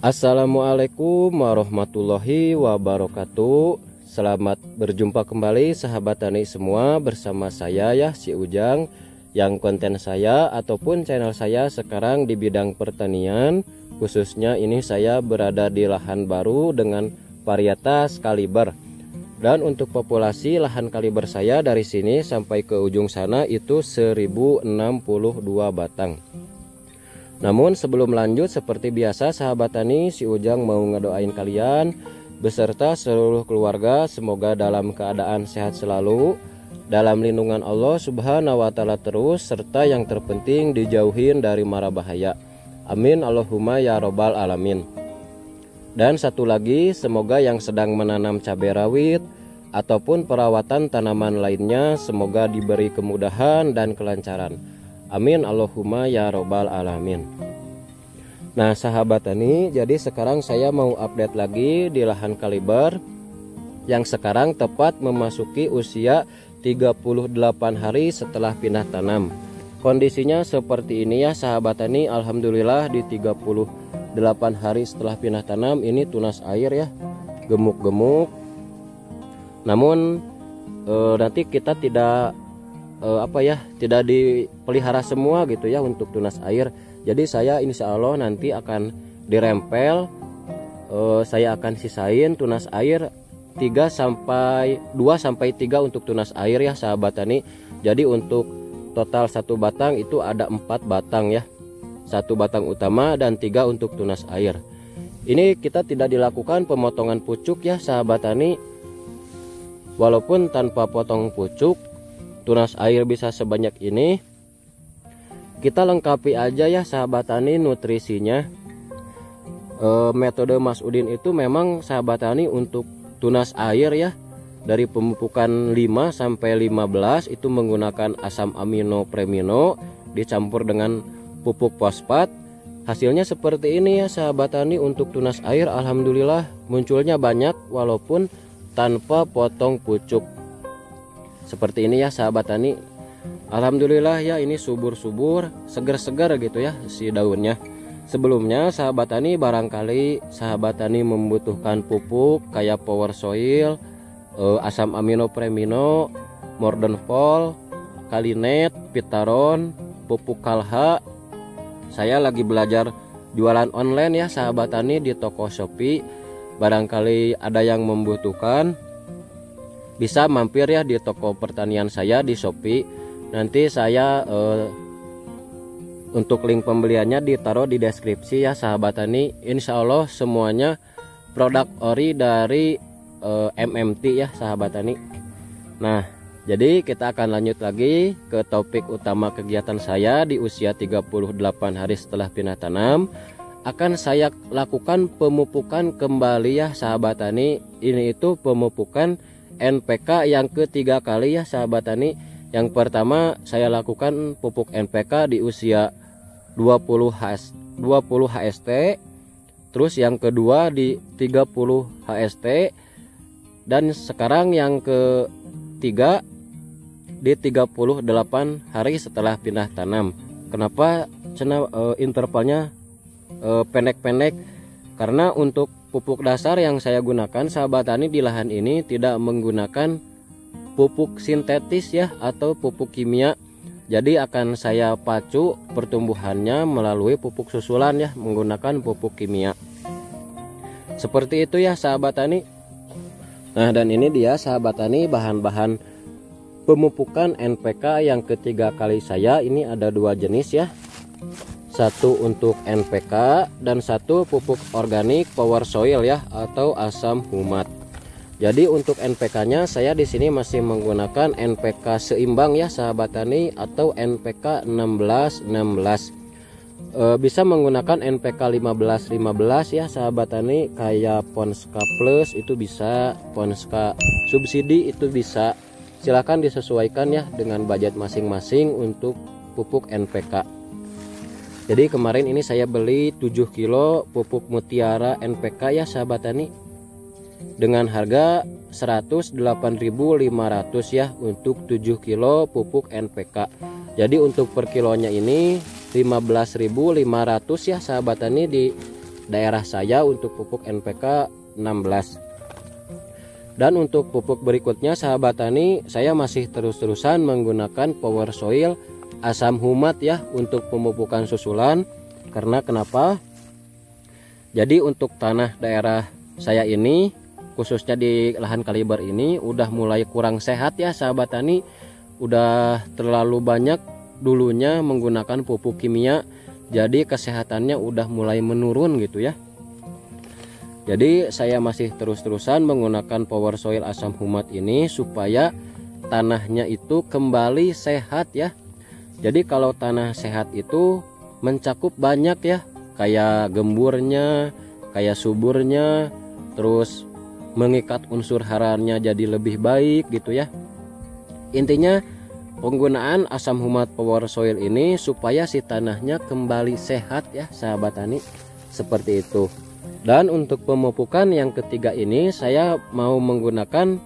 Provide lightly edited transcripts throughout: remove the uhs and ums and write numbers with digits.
Assalamualaikum warahmatullahi wabarakatuh. Selamat berjumpa kembali sahabat tani semua, bersama saya ya si Ujang, yang konten saya ataupun channel saya sekarang di bidang pertanian. Khususnya ini saya berada di lahan baru dengan varietas kaliber. Dan untuk populasi lahan kaliber saya dari sini sampai ke ujung sana itu 1062 batang. Namun sebelum lanjut, seperti biasa sahabat tani, si Ujang mau ngedoain kalian beserta seluruh keluarga semoga dalam keadaan sehat selalu, dalam lindungan Allah Subhanahu wa Ta'ala terus, serta yang terpenting dijauhin dari mara bahaya. Amin Allahumma ya robbal alamin. Dan satu lagi, semoga yang sedang menanam cabai rawit ataupun perawatan tanaman lainnya semoga diberi kemudahan dan kelancaran. Amin Allahumma ya robbal alamin. Nah sahabat tani, jadi sekarang saya mau update lagi di lahan kaliber yang sekarang tepat memasuki usia 38 hari setelah pindah tanam. Kondisinya seperti ini ya sahabat tani. Alhamdulillah di 38 hari setelah pindah tanam ini tunas air ya, gemuk-gemuk. Namun nanti kita tidak tidak dipelihara semua gitu ya untuk tunas air. Jadi saya insya Allah nanti akan dirempel, saya akan sisain tunas air 2 sampai 3 untuk tunas air ya sahabat tani. Jadi untuk total 1 batang itu ada 4 batang ya, 1 batang utama dan 3 untuk tunas air. Ini kita tidak dilakukan pemotongan pucuk ya sahabat tani. Walaupun tanpa potong pucuk tunas air bisa sebanyak ini, kita lengkapi aja ya sahabat tani nutrisinya. Metode Mas Udin itu memang sahabat tani untuk tunas air ya, dari pemupukan 5 sampai 15 itu menggunakan asam amino premino dicampur dengan pupuk fosfat. Hasilnya seperti ini ya sahabat tani untuk tunas air. Alhamdulillah munculnya banyak walaupun tanpa potong pucuk. Seperti ini ya sahabat tani. Alhamdulillah ya, ini subur-subur, segar-segar gitu ya si daunnya. Sebelumnya sahabat tani, barangkali sahabat tani membutuhkan pupuk kayak Power Soil, asam amino premino, Mordenfol, Kalinet, Pitaron, pupuk Kalha. Saya lagi belajar jualan online ya sahabat tani di toko Shopee. Barangkali ada yang membutuhkan, bisa mampir ya di toko pertanian saya di Shopee. Nanti saya untuk link pembeliannya ditaruh di deskripsi ya sahabat tani. Insya Allah semuanya produk ori dari MMT ya sahabat tani. Nah jadi kita akan lanjut lagi ke topik utama kegiatan saya di usia 38 hari setelah pindah tanam. Akan saya lakukan pemupukan kembali ya sahabat tani. Ini itu pemupukan NPK yang ketiga kali ya sahabat tani. Yang pertama saya lakukan pupuk NPK di usia 20 HST. Terus yang kedua di 30 HST. Dan sekarang yang ketiga di 38 hari setelah pindah tanam. Kenapa intervalnya pendek-pendek? Karena untuk pupuk dasar yang saya gunakan sahabat tani di lahan ini tidak menggunakan pupuk sintetis ya atau pupuk kimia. Jadi akan saya pacu pertumbuhannya melalui pupuk susulan ya, menggunakan pupuk kimia. Seperti itu ya sahabat tani. Nah dan ini dia sahabat tani bahan-bahan pemupukan NPK yang ketiga kali saya. Ini ada 2 jenis ya. Satu untuk NPK dan satu pupuk organik Power Soil ya atau asam humat. Jadi untuk NPK-nya saya di sini masih menggunakan NPK seimbang ya sahabat tani atau NPK 16-16. Bisa menggunakan NPK 15-15 ya sahabat tani, kayak Ponska Plus itu bisa, Ponska subsidi itu bisa. Silahkan disesuaikan ya dengan budget masing-masing untuk pupuk NPK. Jadi kemarin ini saya beli 7 kilo pupuk Mutiara NPK ya sahabat tani, dengan harga 108.500 ya untuk 7 kilo pupuk NPK. Jadi untuk per kilonya ini 15.500 ya sahabat tani daerah saya untuk pupuk NPK 16. Dan untuk pupuk berikutnya sahabat tani, saya masih terus-terusan menggunakan Power Soil asam humat ya untuk pemupukan susulan. Karena kenapa? Jadi untuk tanah daerah saya ini, khususnya di lahan kaliber ini, udah mulai kurang sehat ya sahabat tani. Udah terlalu banyak dulunya menggunakan pupuk kimia, jadi kesehatannya udah mulai menurun gitu ya. Jadi saya masih terus-terusan menggunakan Power Soil asam humat ini supaya tanahnya itu kembali sehat ya. Jadi kalau tanah sehat itu mencakup banyak ya, kayak gemburnya, kayak suburnya, terus mengikat unsur haranya jadi lebih baik gitu ya. Intinya penggunaan asam humat Power Soil ini supaya si tanahnya kembali sehat ya sahabat tani, seperti itu. Dan untuk pemupukan yang ketiga ini saya mau menggunakan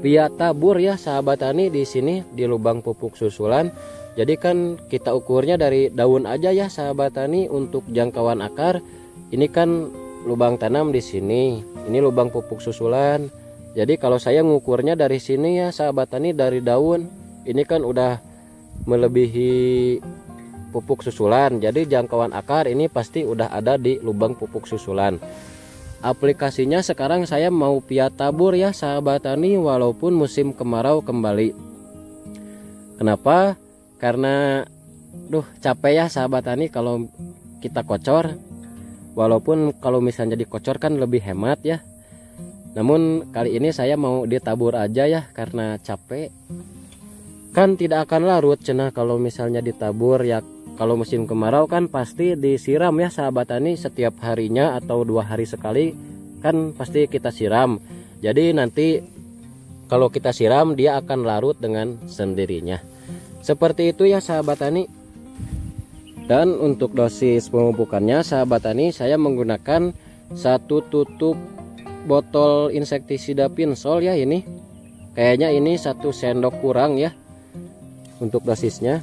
via tabur ya sahabat tani di sini di lubang pupuk susulan. Jadi kan kita ukurnya dari daun aja ya sahabat tani. Untuk jangkauan akar ini kan lubang tanam di sini, ini lubang pupuk susulan. Jadi kalau saya ngukurnya dari sini ya sahabat tani, dari daun ini kan udah melebihi pupuk susulan. Jadi jangkauan akar ini pasti udah ada di lubang pupuk susulan. Aplikasinya sekarang saya mau via tabur ya sahabat tani, walaupun musim kemarau kembali. Kenapa? Karena capek ya sahabat tani kalau kita kocor. Walaupun kalau misalnya dikocor kan lebih hemat ya. Namun kali ini saya mau ditabur aja ya karena capek. Kan tidak akan larut cenah kalau misalnya ditabur ya. Kalau musim kemarau kan pasti disiram ya sahabat tani, setiap harinya atau 2 hari sekali kan pasti kita siram. Jadi nanti kalau kita siram dia akan larut dengan sendirinya. Seperti itu ya sahabat tani. Dan untuk dosis pemupukannya sahabat tani, saya menggunakan 1 tutup botol insektisida Pinsol ya ini. Kayaknya ini 1 sendok kurang ya untuk dosisnya.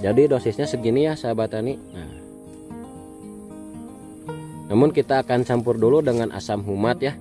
Jadi dosisnya segini ya sahabat tani. Namun kita akan campur dulu dengan asam humat ya.